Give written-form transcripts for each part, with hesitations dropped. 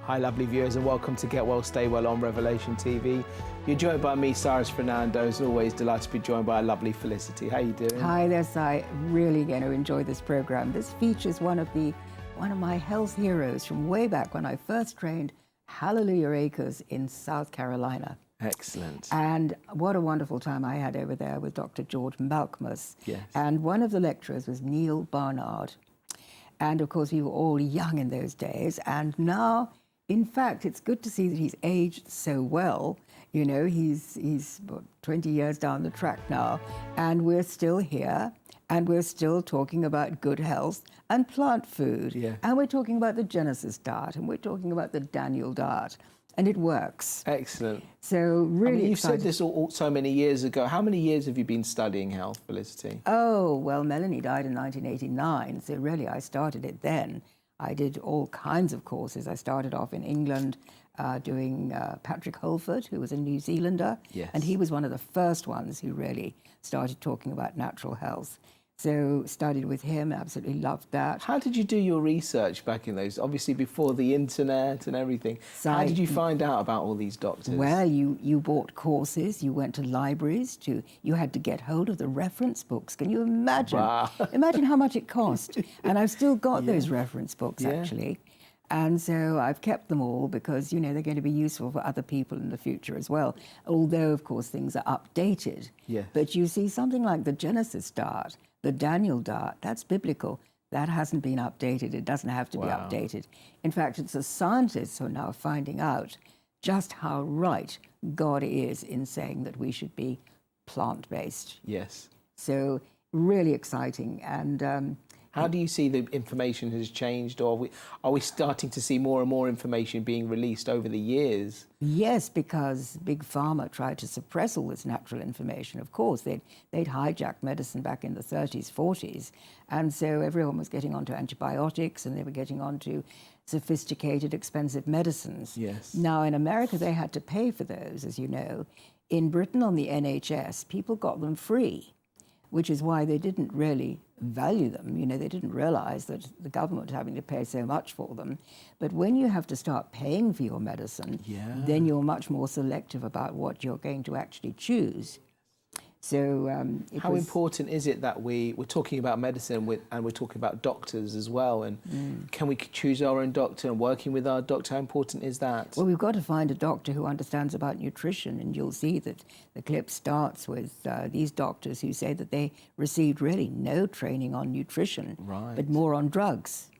Hi lovely viewers and welcome to Get Well Stay Well on Revelation TV. You're joined by me, Cyrus Fernando, as always delighted to be joined by a lovely Felicity. How you doing? Hi there, Si. Really going to enjoy this program. This features one of my health heroes from way back when I first trained Hallelujah Acres in South Carolina. Excellent. And what a wonderful time I had over there with Dr. George Malcolmus. Yes. And one of the lecturers was Neil Barnard. And of course, we were all young in those days. And now, in fact, it's good to see that he's aged so well. You know, he's what, 20 years down the track now, and we're still here, and we're still talking about good health and plant food. Yeah. And we're talking about the Genesis diet, and we're talking about the Daniel diet, and it works. Excellent. So really, I mean, you excited. said this all so many years ago. How many years have you been studying health, Felicity? Oh, well, Melanie died in 1989, so really I started it then. I did all kinds of courses. I started off in England doing Patrick Holford, who was a New Zealander. Yes. And he was one of the first ones who really started talking about natural health. So studied with him, absolutely loved that. How did you do your research back in those, obviously before the internet and everything? How did you find out about all these doctors? Well, you bought courses, you went to libraries, you had to get hold of the reference books. Can you imagine? Wow. Imagine how much it cost. And I've still got those reference books, actually. And so I've kept them all because, you know, they're going to be useful for other people in the future as well. Although, of course, things are updated. Yes. But you see, something like the Genesis diet, the Daniel diet, that's biblical. That hasn't been updated. It doesn't have to be updated. In fact, it's the scientists who are now finding out just how right God is in saying that we should be plant-based. Yes. So really exciting. And how do you see the information has changed, or are we starting to see more and more information being released over the years? yes, because Big Pharma tried to suppress all this natural information. Of course, they'd hijacked medicine back in the 30s, 40s. And so everyone was getting onto antibiotics and they were getting onto sophisticated, expensive medicines. Yes. Now, in America, they had to pay for those, as you know. In Britain, on the NHS, people got them free, which is why they didn't really value them. You know, they didn't realize that the government was having to pay so much for them. But when you have to start paying for your medicine, then you're much more selective about what you're going to actually choose. So how important is it that we're talking about medicine and we're talking about doctors as well? And can we choose our own doctor and working with our doctor? How important is that? Well, we've got to find a doctor who understands about nutrition, and you'll see that the clip starts with these doctors who say that they received really no training on nutrition, but more on drugs.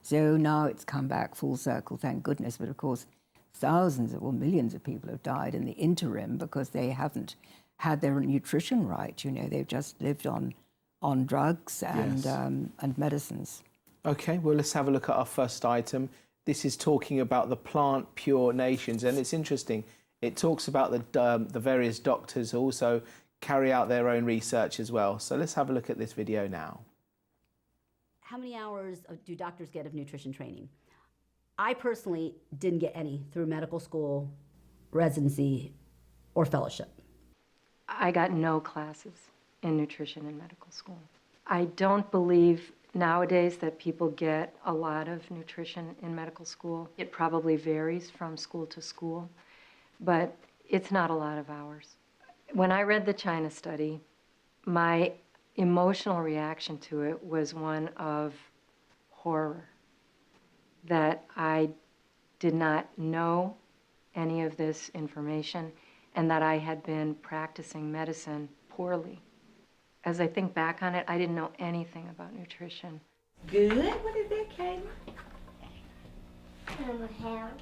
So now it's come back full circle, thank goodness. But of course, thousands or millions of people have died in the interim because they haven't had their nutrition right. You know, they've just lived on drugs and medicines. Okay, well, let's have a look at our first item. This is talking about the plant pure nations, and it's interesting. It talks about the various doctors who also carry out their own research as well. So let's have a look at this video now. How many hours do doctors get of nutrition training? I personally didn't get any through medical school, residency, or fellowship. I got no classes in nutrition in medical school. I don't believe nowadays that people get a lot of nutrition in medical school. It probably varies from school to school, but it's not a lot of hours. When I read the China study, my emotional reaction to it was one of horror, that I did not know any of this information and that I had been practicing medicine poorly. As I think back on it, I didn't know anything about nutrition. Good. What is that, Kayla?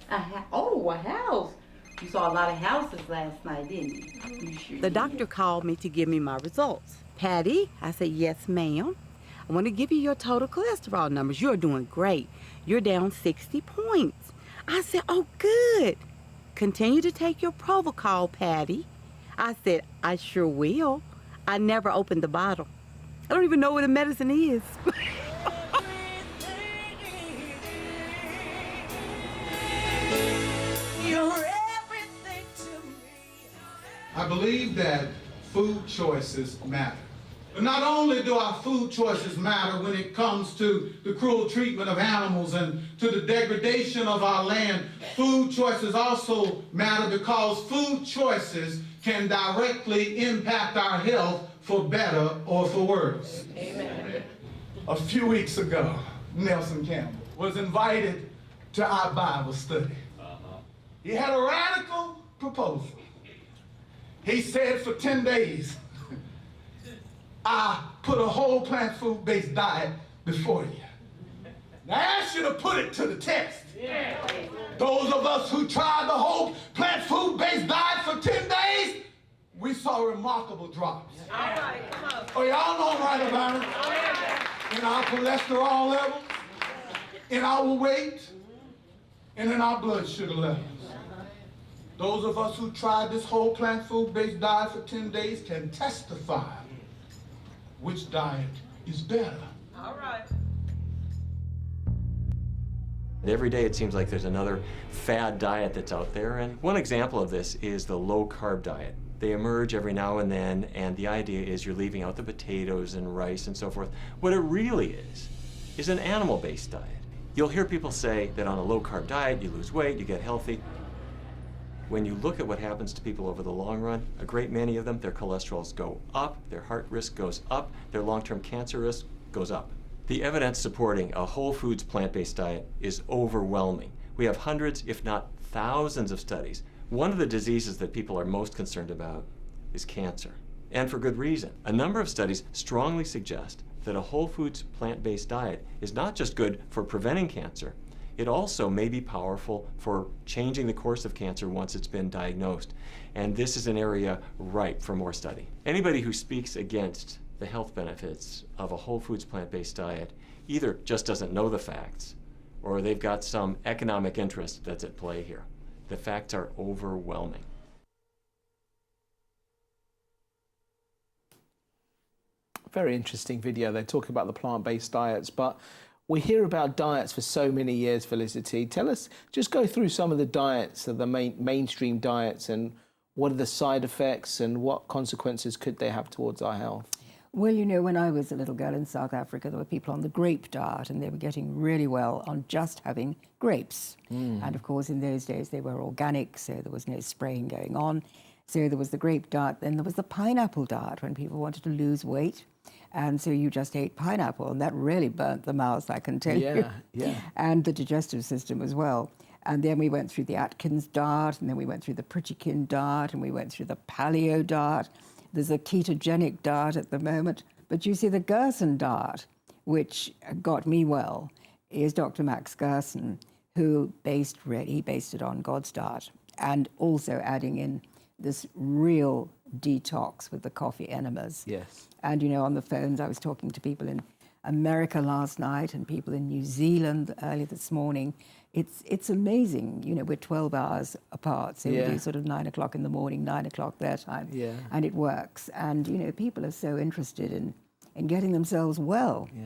A house. Oh, a house. You saw a lot of houses last night, didn't you? You sure The did. doctor called me to give me my results. Patty, I said, yes, ma'am. I want to give you your total cholesterol numbers. You're doing great. You're down 60 points. I said, oh, good. Continue to take your Provocol, Patty. I said, I sure will. I never opened the bottle. I don't even know what the medicine is. I believe that food choices matter. But not only do our food choices matter when it comes to the cruel treatment of animals and to the degradation of our land, food choices also matter because food choices can directly impact our health for better or for worse. Amen. A few weeks ago, Nelson Campbell was invited to our Bible study. He had a radical proposal. He said for 10 days, I put a whole plant food-based diet before you. Now I ask you to put it to the test. Yeah. Those of us who tried the whole plant food-based diet for 10 days, we saw remarkable drops. All right, come on. Oh, y'all know right about it. In our cholesterol levels, in our weight, and in our blood sugar levels. Those of us who tried this whole plant food-based diet for 10 days can testify which diet is better. All right. Every day it seems like there's another fad diet that's out there, and one example of this is the low-carb diet. They emerge every now and then, and the idea is you're leaving out the potatoes and rice and so forth. What it really is an animal-based diet. You'll hear people say that on a low-carb diet you lose weight, you get healthy. When you look at what happens to people over the long run, a great many of them, their cholesterols go up, their heart risk goes up, their long-term cancer risk goes up. The evidence supporting a whole foods plant-based diet is overwhelming. We have hundreds, if not thousands of studies. One of the diseases that people are most concerned about is cancer, and for good reason. A number of studies strongly suggest that a whole foods plant-based diet is not just good for preventing cancer, it also may be powerful for changing the course of cancer once it's been diagnosed. And this is an area ripe for more study. Anybody who speaks against the health benefits of a whole foods plant-based diet either just doesn't know the facts or they've got some economic interest that's at play here. The facts are overwhelming. Very interesting video. They're talking about the plant-based diets, but we hear about diets for so many years, Felicity. Tell us, just go through some of the diets, the mainstream diets, and what are the side effects and what consequences could they have towards our health? Well, you know, when I was a little girl in South Africa, there were people on the grape diet, and they were getting really well on just having grapes. And of course, in those days, they were organic, so there was no spraying going on. So there was the grape diet, then there was the pineapple diet when people wanted to lose weight. And so you just ate pineapple, and that really burnt the mouth, I can tell you. Yeah. And the digestive system as well. And then we went through the Atkins diet, and then we went through the Pritchkin diet, and we went through the paleo diet. There's a ketogenic diet at the moment. But you see, the Gerson diet, which got me well, is Dr. Max Gerson, who based it on God's diet, and also adding in this real detox with the coffee enemas. Yes. And, you know, on the phones, I was talking to people in America last night and people in New Zealand early this morning. It's amazing. You know, we're 12 hours apart, so we do sort of 9 o'clock in the morning, 9 o'clock their time. Yeah. And it works. And, you know, people are so interested in getting themselves well. Yeah.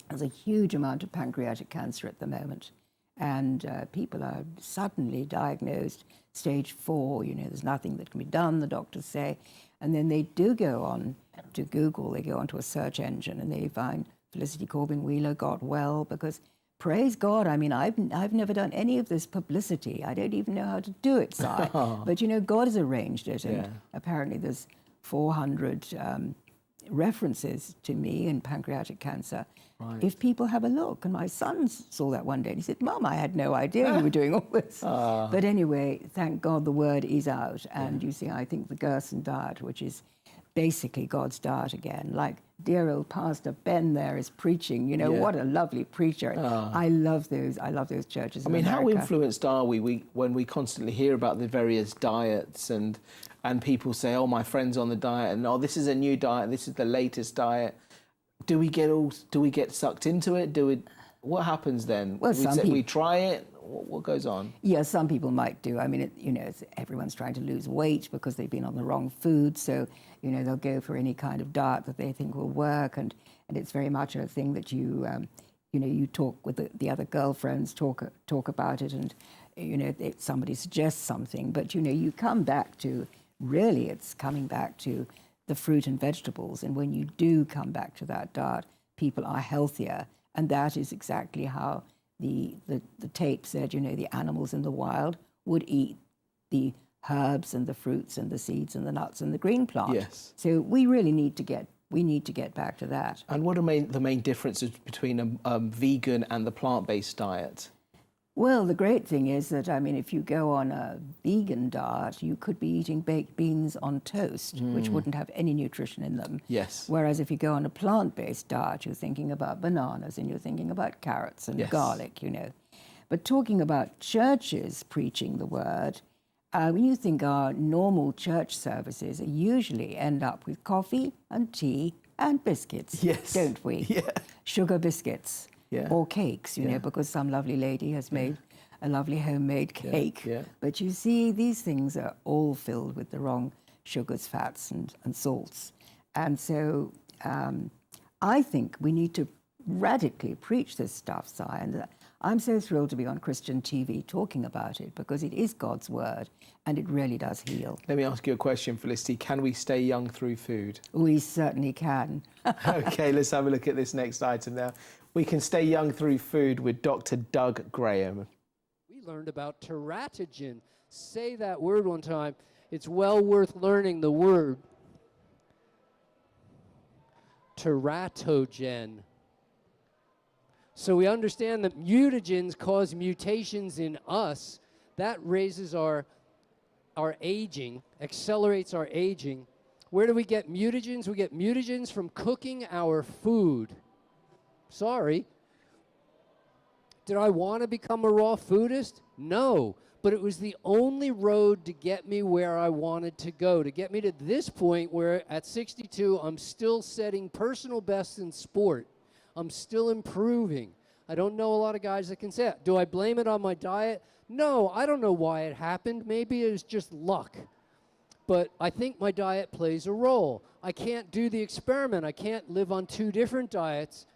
There's a huge amount of pancreatic cancer at the moment. And people are suddenly diagnosed stage 4. You know, there's nothing that can be done, the doctors say. And then they do go on to Google, they go onto a search engine, and they find Felicity Corbin Wheeler got well, because praise God, I mean, I've never done any of this publicity. I don't even know how to do it, Si. But, you know, God has arranged it. And apparently there's 400 references to me in pancreatic cancer. Right. If people have a look. And my son saw that one day and he said, Mum, I had no idea you were doing all this. But anyway, thank God the word is out. And you see, I think the Gerson diet, which is basically God's diet again, like dear old Pastor Ben there is preaching, you know, what a lovely preacher. I love those churches. I mean, in how America. influenced are we when we constantly hear about the various diets and people say, oh, my friend's on the diet, and oh, this is a new diet, this is the latest diet. Do we get sucked into it? What happens then? Well, we try it. What goes on? Yeah, some people might do. I mean, everyone's trying to lose weight because they've been on the wrong food. So, you know, they'll go for any kind of diet that they think will work. And it's very much a thing that you talk with the other girlfriends, talk about it. And, you know, somebody suggests something. But, you know, you come back to, really, it's coming back to the fruit and vegetables. And when you do come back to that diet, people are healthier. And that is exactly how the tape said, you know, the animals in the wild would eat the herbs and the fruits and the seeds and the nuts and the green plant. Yes. So we really need to get back to that. And what are the main differences between a vegan and the plant-based diet? Well, the great thing is that, I mean, if you go on a vegan diet, you could be eating baked beans on toast, which wouldn't have any nutrition in them. Yes. Whereas if you go on a plant-based diet, you're thinking about bananas and you're thinking about carrots and garlic, you know. But talking about churches preaching the word, when you think our normal church services usually end up with coffee and tea and biscuits, don't we? Yeah. Sugar biscuits. Yeah. Or cakes, you know, because some lovely lady has made a lovely homemade cake. Yeah. But you see, these things are all filled with the wrong sugars, fats, and salts. And so I think we need to radically preach this stuff, Si. And I'm so thrilled to be on Christian TV talking about it, because it is God's word and it really does heal. Let me ask you a question, Felicity. Can we stay young through food? We certainly can. Okay, let's have a look at this next item now. We can stay young through food with Dr. Doug Graham. We learned about teratogen. Say that word one time. It's well worth learning the word. Teratogen. So we understand that mutagens cause mutations in us. That raises our aging, accelerates our aging. Where do we get mutagens? We get mutagens from cooking our food. Sorry. Did I want to become a raw foodist? No. But it was the only road to get me where I wanted to go, to get me to this point where at 62, I'm still setting personal bests in sport. I'm still improving. I don't know a lot of guys that can say that. Do I blame it on my diet? No, I don't know why it happened. Maybe it was just luck. But I think my diet plays a role. I can't do the experiment. I can't live on 2 different diets.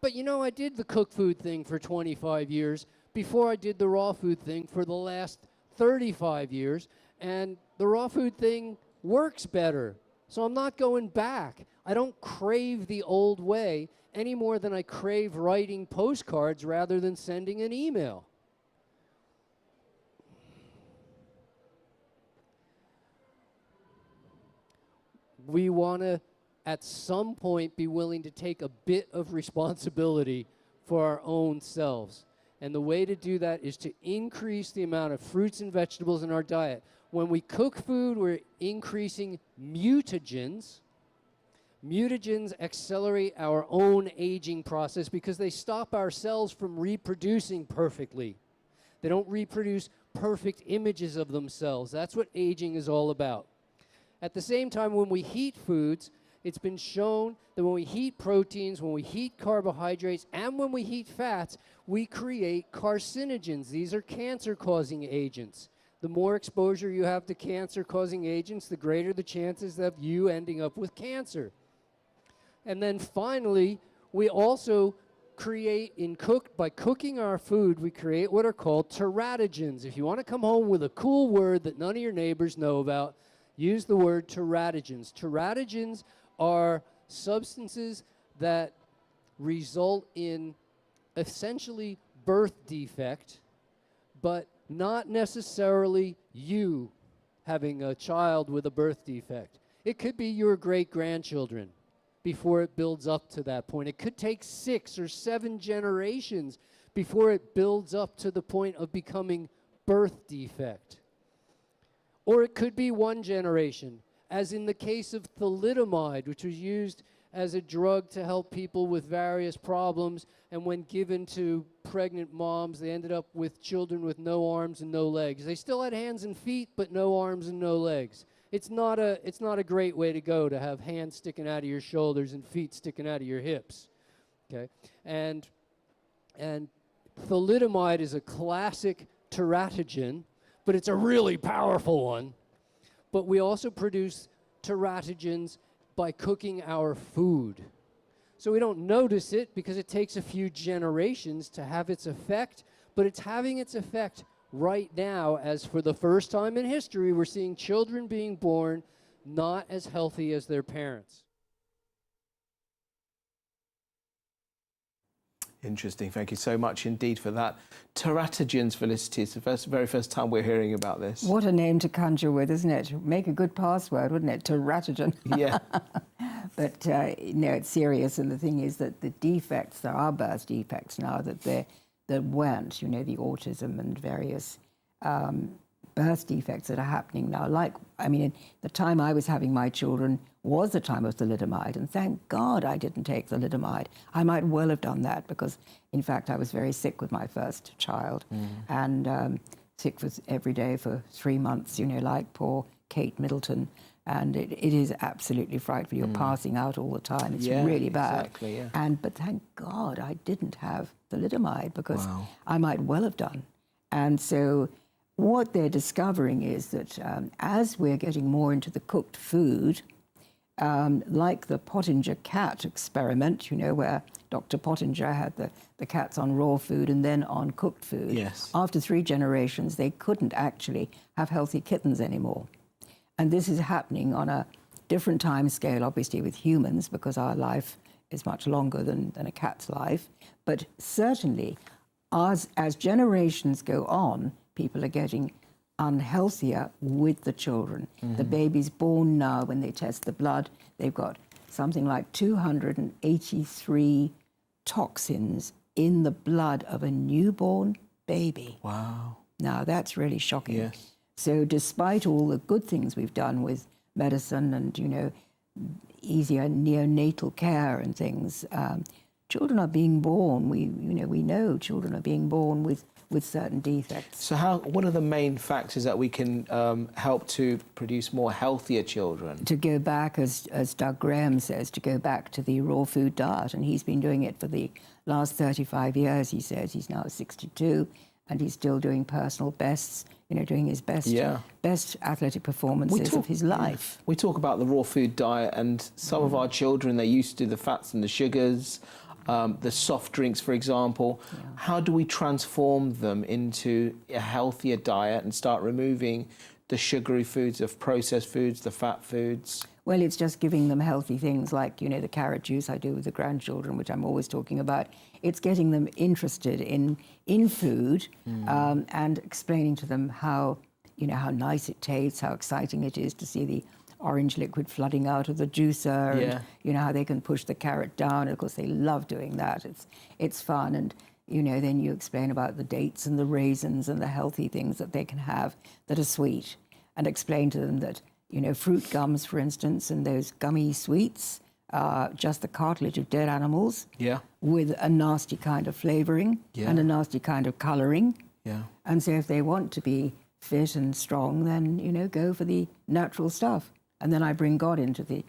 But you know, I did the cooked food thing for 25 years before I did the raw food thing for the last 35 years. And the raw food thing works better. So I'm not going back. I don't crave the old way any more than I crave writing postcards rather than sending an email. We want to, at some point, be willing to take a bit of responsibility for our own selves. And the way to do that is to increase the amount of fruits and vegetables in our diet. When we cook food, we're increasing mutagens. Mutagens accelerate our own aging process because they stop our cells from reproducing perfectly. They don't reproduce perfect images of themselves. That's what aging is all about. At the same time, when we heat foods, it's been shown that when we heat proteins, when we heat carbohydrates, and when we heat fats, we create carcinogens. These are cancer-causing agents. The more exposure you have to cancer-causing agents, the greater the chances of you ending up with cancer. And then finally, we also create by cooking our food, we create what are called teratogens. If you want to come home with a cool word that none of your neighbors know about, use the word teratogens. Teratogens are substances that result in essentially birth defect, but not necessarily you having a child with a birth defect. It could be your great-grandchildren before it builds up to that point. It could take 6 or 7 generations before it builds up to the point of becoming birth defect. Or it could be 1 generation, as in the case of thalidomide, which was used as a drug to help people with various problems, and when given to pregnant moms, they ended up with children with no arms and no legs. They still had hands and feet, but no arms and no legs. It's not a great way to go, to have hands sticking out of your shoulders and feet sticking out of your hips. Okay? And thalidomide is a classic teratogen, but it's a really powerful one. But we also produce teratogens by cooking our food. So we don't notice it because it takes a few generations to have its effect, but it's having its effect right now, as for the first time in history, we're seeing children being born not as healthy as their parents. Interesting. Thank you so much indeed for that. Teratogens, Felicity, it's the very first time we're hearing about this. What a name to conjure with, isn't it? Make a good password, wouldn't it? Teratogen. Yeah. But no, it's serious. And the thing is that the defects, there are birth defects now that weren't, you know, the autism and various birth defects that are happening now. Like, I mean, the time I was having my children was the time of thalidomide, and thank God I didn't take thalidomide. I might well have done that because, in fact, I was very sick with my first child, and sick for every day for 3 months, you know, like poor Kate Middleton. And it is absolutely frightful. You're passing out all the time. It's really bad. Exactly, yeah. But thank God I didn't have thalidomide because I might well have done. And so what they're discovering is that as we're getting more into the cooked food, like the Pottinger cat experiment, you know, where Dr. Pottinger had the cats on raw food and then on cooked food. Yes. After 3 generations, they couldn't actually have healthy kittens anymore. And this is happening on a different time scale, obviously, with humans, because our life is much longer than a cat's life. But certainly, as generations go on, people are getting unhealthier with the children. The babies born now, when they test the blood, they've got something like 283 toxins in the blood of a newborn baby. Wow. Now, that's really shocking. Yes. So despite all the good things we've done with medicine and, you know, easier neonatal care and things, children are being born. We know children are being born with certain defects. So what are the main factors that we can help to produce more healthier children? To go back, as Doug Graham says, to go back to the raw food diet. And he's been doing it for the last 35 years, he says. He's now 62, and he's still doing personal bests, you know, doing his best athletic performances of his life. We talk about the raw food diet, and some of our children, they used to do the fats and the sugars, the soft drinks, for example. Yeah. How do we transform them into a healthier diet and start removing the sugary foods, of processed foods, the fat foods? Well, it's just giving them healthy things like, you know, the carrot juice I do with the grandchildren, which I'm always talking about. It's getting them interested in food and explaining to them how, you know, how nice it tastes, how exciting it is to see the orange liquid flooding out of the juicer, and, you know, how they can push the carrot down. And of course, they love doing that. It's fun. And, you know, then you explain about the dates and the raisins and the healthy things that they can have that are sweet, and explain to them that, you know, fruit gums, for instance, and those gummy sweets are just the cartilage of dead animals with a nasty kind of flavoring and a nasty kind of coloring. Yeah. And so if they want to be fit and strong, then, you know, go for the natural stuff. And then I bring God into the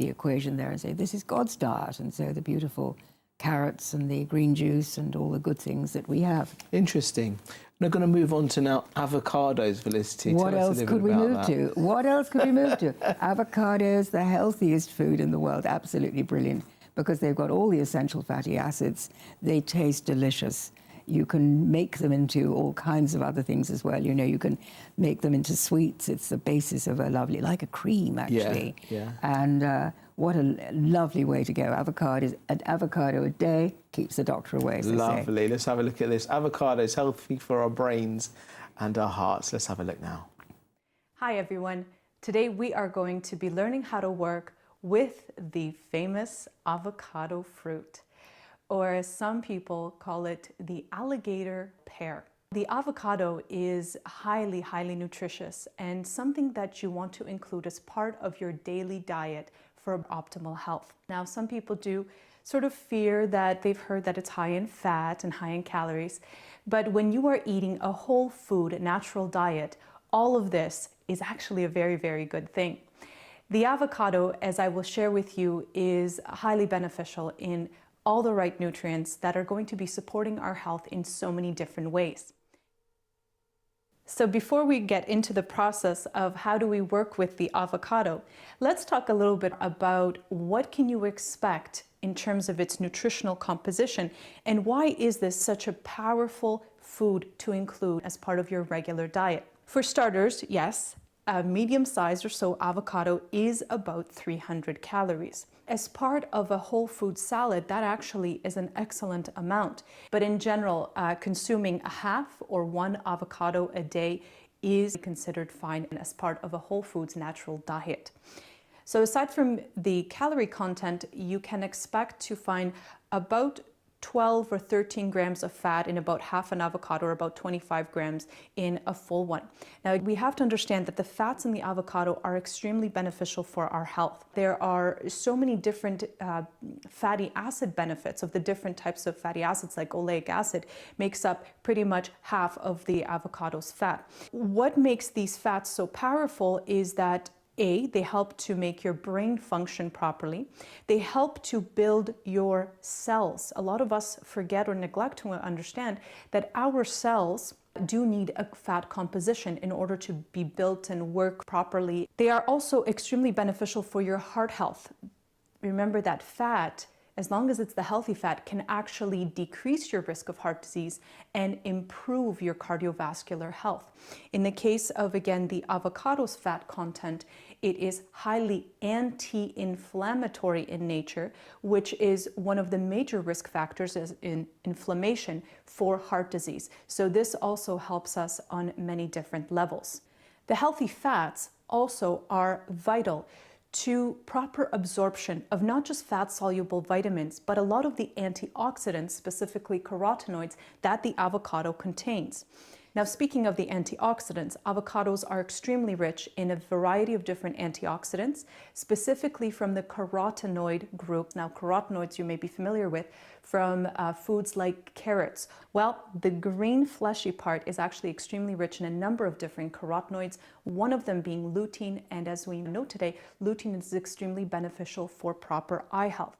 equation there and say, this is God's diet. And so the beautiful carrots and the green juice and all the good things that we have. Interesting. We're going to move on to now avocados, Felicity. What else could we move to? What else could we move to? Avocados, the healthiest food in the world, absolutely brilliant, because they've got all the essential fatty acids. They taste delicious. You can make them into all kinds of other things as well. You know, you can make them into sweets. It's the basis of a lovely, like a cream, actually. Yeah. And what a lovely way to go. An avocado a day keeps the doctor away, as they say. Lovely. Let's have a look at this. Avocado is healthy for our brains and our hearts. Let's have a look now. Hi, everyone. Today we are going to be learning how to work with the famous avocado fruit, or as some people call it, the alligator pear. The avocado is highly, highly nutritious and something that you want to include as part of your daily diet for optimal health. Now, some people do sort of fear that they've heard that it's high in fat and high in calories, but when you are eating a whole food, natural diet, all of this is actually a very, very good thing. The avocado, as I will share with you, is highly beneficial in all the right nutrients that are going to be supporting our health in so many different ways. So before we get into the process of how do we work with the avocado, let's talk a little bit about what can you expect in terms of its nutritional composition, and why is this such a powerful food to include as part of your regular diet. For starters, yes, a medium-sized or so avocado is about 300 calories. As part of a whole food salad, that actually is an excellent amount. But in general, consuming a half or one avocado a day is considered fine as part of a whole foods natural diet. So aside from the calorie content, you can expect to find about 12 or 13 grams of fat in about half an avocado, or about 25 grams in a full one. Now, we have to understand that the fats in the avocado are extremely beneficial for our health. There are so many different fatty acid benefits of the different types of fatty acids, like oleic acid makes up pretty much half of the avocado's fat. What makes these fats so powerful is that they help to make your brain function properly. They help to build your cells. A lot of us forget or neglect to understand that our cells do need a fat composition in order to be built and work properly. They are also extremely beneficial for your heart health. Remember that fat, as long as it's the healthy fat, can actually decrease your risk of heart disease and improve your cardiovascular health. In the case of, again, the avocado's fat content, it is highly anti-inflammatory in nature, which is one of the major risk factors in inflammation for heart disease. So this also helps us on many different levels. The healthy fats also are vital to proper absorption of not just fat-soluble vitamins, but a lot of the antioxidants, specifically carotenoids, that the avocado contains. Now, speaking of the antioxidants, avocados are extremely rich in a variety of different antioxidants, specifically from the carotenoid group. Now, carotenoids you may be familiar with from foods like carrots. Well, the green fleshy part is actually extremely rich in a number of different carotenoids, one of them being lutein, and as we know today, lutein is extremely beneficial for proper eye health.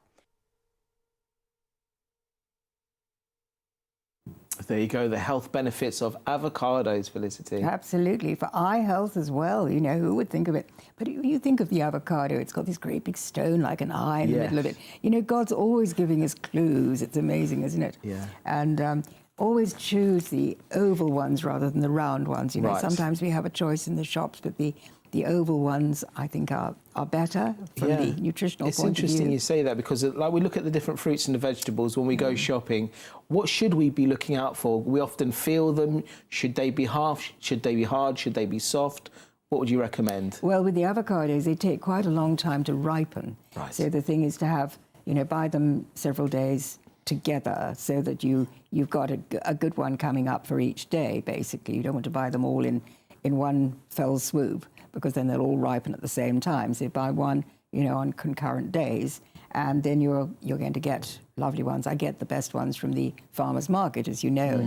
There you go, the health benefits of avocados, Felicity. Absolutely, for eye health as well. You know, who would think of it? But you think of the avocado, it's got this great big stone like an eye in the middle of it. You know, God's always giving us clues. It's amazing, isn't it? Yeah. And always choose the oval ones rather than the round ones. You know, sometimes we have a choice in the shops, but the oval ones, I think, are better from the nutritional point of view. It's interesting you say that, because like we look at the different fruits and the vegetables when we go shopping, what should we be looking out for? We often feel them. Should they be hard? Should they be hard? Should they be soft? What would you recommend? Well, with the avocados, they take quite a long time to ripen. Right. So the thing is to have, you know, buy them several days together so that you've got a good one coming up for each day, basically. You don't want to buy them all in one fell swoop, because then they'll all ripen at the same time. So buy one, you know, on concurrent days, and then you're going to get lovely ones. I get the best ones from the farmer's market, as you know.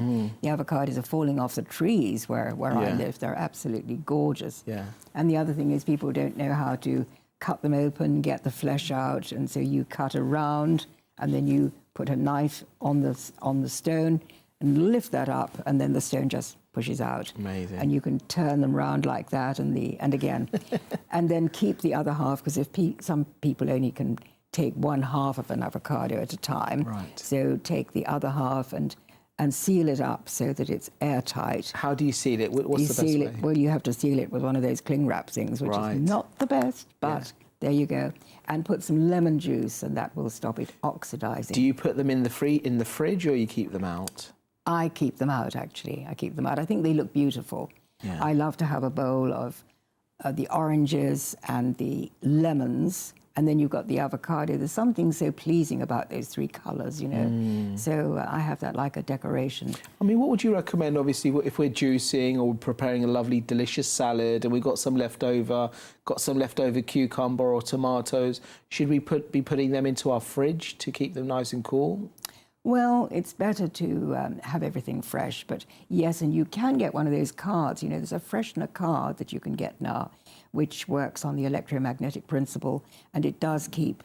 The avocados are falling off the trees where I live. They're absolutely gorgeous. Yeah. And the other thing is people don't know how to cut them open, get the flesh out, and so you cut around, and then you put a knife on the stone and lift that up, and then the stone just pushes out. Amazing. And you can turn them round like that, and again, and then keep the other half, because if some people only can take one half of an avocado at a time. Right. So take the other half and seal it up so that it's airtight. How do you seal it? What's the best way? Well, you have to seal it with one of those cling wrap things, which is not the best, but there you go. And put some lemon juice, and that will stop it oxidizing. Do you put them in the fridge, or you keep them out? I keep them out, actually. I keep them out. I think they look beautiful. Yeah. I love to have a bowl of the oranges and the lemons, and then you've got the avocado. There's something so pleasing about those three colours, you know. So I have that like a decoration. I mean, what would you recommend, obviously, if we're juicing or preparing a lovely, delicious salad and we've got some leftover cucumber or tomatoes, should we be putting them into our fridge to keep them nice and cool? Well, it's better to have everything fresh, but yes, and you can get one of those cards. You know, there's a freshener card that you can get now, which works on the electromagnetic principle, and it does keep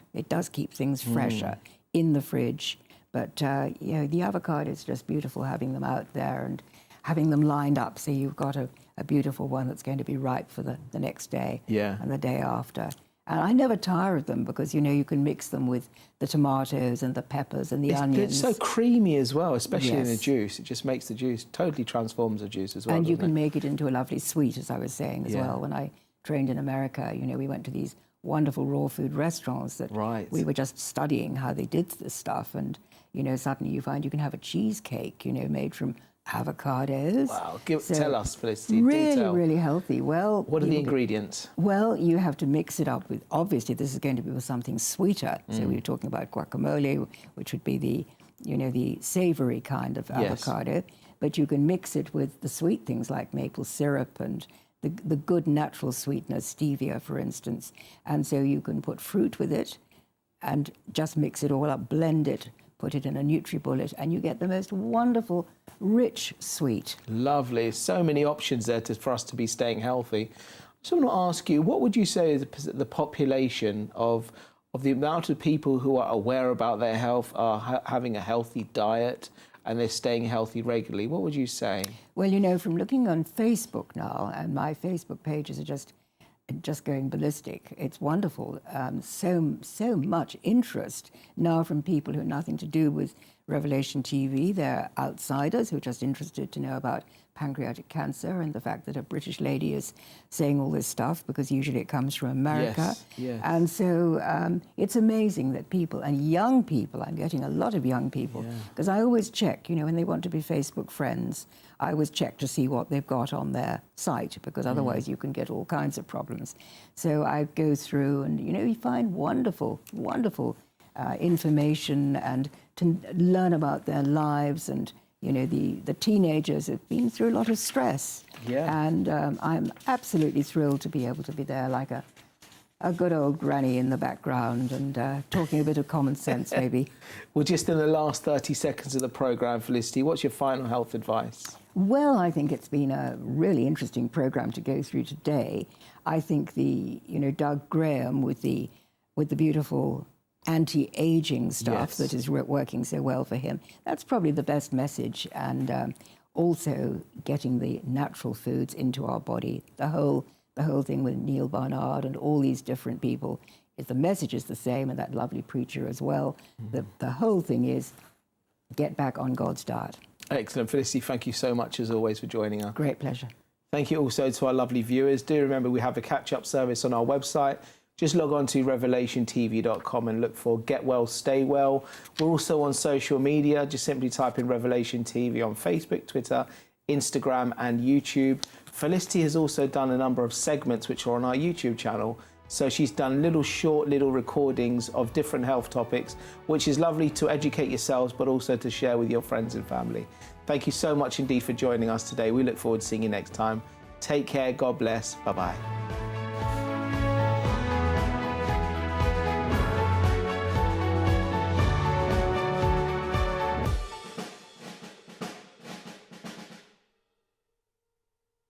things fresher in the fridge. But you know, the avocado is just beautiful, having them out there and having them lined up, so you've got a beautiful one that's going to be ripe for the next day and the day after. And I never tire of them, because, you know, you can mix them with the tomatoes and the peppers and the onions. It's so creamy as well, especially in a juice. It just makes the juice, totally transforms the juice as well. And you can make it into a lovely sweet, as I was saying as well, when I trained in America, you know, we went to these wonderful raw food restaurants that we were just studying how they did this stuff. And, you know, suddenly you find you can have a cheesecake, you know, made from avocados. Wow, tell us, Felicity. Really, really healthy. Well, what are the ingredients? Well, you have to mix it up with, obviously this is going to be with something sweeter. So we were talking about guacamole, which would be the, you know, the savory kind of avocado. But you can mix it with the sweet things like maple syrup and the good natural sweetener, stevia, for instance. And so you can put fruit with it and just mix it all up, blend it, put it in a NutriBullet, and you get the most wonderful, rich sweet. Lovely. So many options there for us to be staying healthy. So I want to ask you, what would you say is the population of the amount of people who are aware about their health, are having a healthy diet, and they're staying healthy regularly? What would you say? Well, you know, from looking on Facebook now, and my Facebook pages are just going ballistic. It's wonderful. So much interest now from people who have nothing to do with Revelation TV. They're outsiders who are just interested to know about pancreatic cancer and the fact that a British lady is saying all this stuff, because usually it comes from America. Yes. And so it's amazing that people, and young people, I'm getting a lot of young people, because I always check, you know, when they want to be Facebook friends, I always check to see what they've got on their site, because otherwise you can get all kinds of problems. So I go through and, you know, you find wonderful, wonderful information, and to learn about their lives. And, you know, the teenagers have been through a lot of stress. And I'm absolutely thrilled to be able to be there like a good old granny in the background and talking a bit of common sense, maybe. Well, just in the last 30 seconds of the programme, Felicity, what's your final health advice? Well, I think it's been a really interesting programme to go through today. I think Doug Graham with the beautiful anti-aging stuff that is working so well for him, that's probably the best message. And also getting the natural foods into our body, the whole thing with Neil Barnard and all these different people, the message is the same, and that lovely preacher as well. The whole thing is get back on God's diet. Excellent. Felicity, thank you so much as always for joining us. Great pleasure. Thank you also to our lovely viewers. Do remember we have a catch-up service on our website. Just log on to revelationtv.com and look for Get Well, Stay Well. We're also on social media. Just simply type in Revelation TV on Facebook, Twitter, Instagram and YouTube. Felicity has also done a number of segments which are on our YouTube channel. So she's done short little recordings of different health topics, which is lovely to educate yourselves, but also to share with your friends and family. Thank you so much indeed for joining us today. We look forward to seeing you next time. Take care. God bless. Bye-bye.